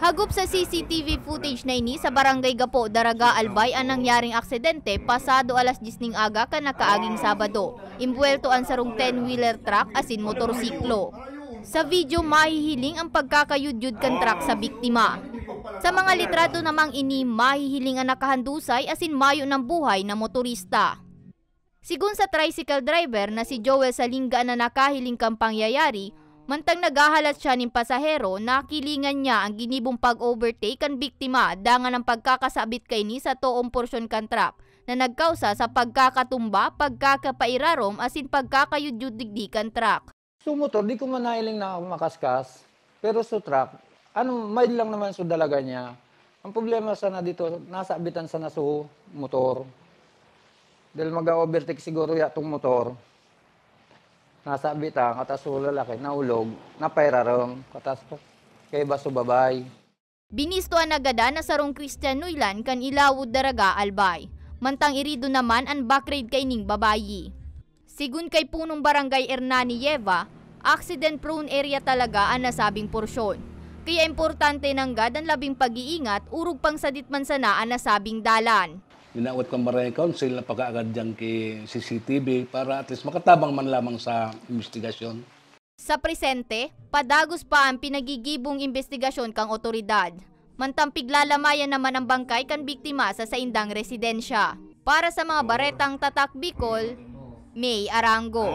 Hagop sa CCTV footage na ini sa Barangay Gapo, Daraga, Albay ang nangyaring aksidente pasado alas 10 ng aga kanakaaging Sabado. Imbuelto ang sarong 10-wheeler truck asin motorsiklo. Sa video mahihiling ang pagkakayudyud kan truck sa biktima. Sa mga litrado namang ini mahihiling ang nakahandusay asin mayo ng buhay na motorista. Sigun sa tricycle driver na si Joel Salinga na nakahiling kang pangyayari, mantang naghahalat siya ng pasahero, nakilingan niya ang ginibong pag-overtake kan biktima dangan ang pagkakasabit kay ni sa toong porsyon kan truck na nagkausa sa pagkakatumba, pagkakapairarom asin pagkakayudyud digdi kan truck. So motor, di ko manahiling na makaskas, pero sa truck, mild lang naman sa dalaga niya. Ang problema sana dito, nasa abitan sana sa motor. Dahil mag-overtake siguro itong motor. Nasa abitan, katas lalaki, naulog, napairarom, katas kay baso babay. Binistuan agada na sarong Christian Nuylan kan Ilawod, Daraga, Albay. Mantang irido naman ang backgrade kay ning babayi. Sigun kay punong barangay Hernani Yeva, accident-prone area talaga ang nasabing porsyon. Kaya importante nang gad ang labing pag-iingat, urog pang sadit man sana ang nasabing dalan. Ginawat kang Barangay Council na pag-aagad dyan kay CCTV para at least makatabang man lamang sa investigasyon. Sa presente, padagos pa ang pinagigibong investigasyon kang otoridad. Mantang piglalamayan naman ang bangkay kan biktima sa saindang residensya. Para sa mga baretang Tatak Bicol, May Arango.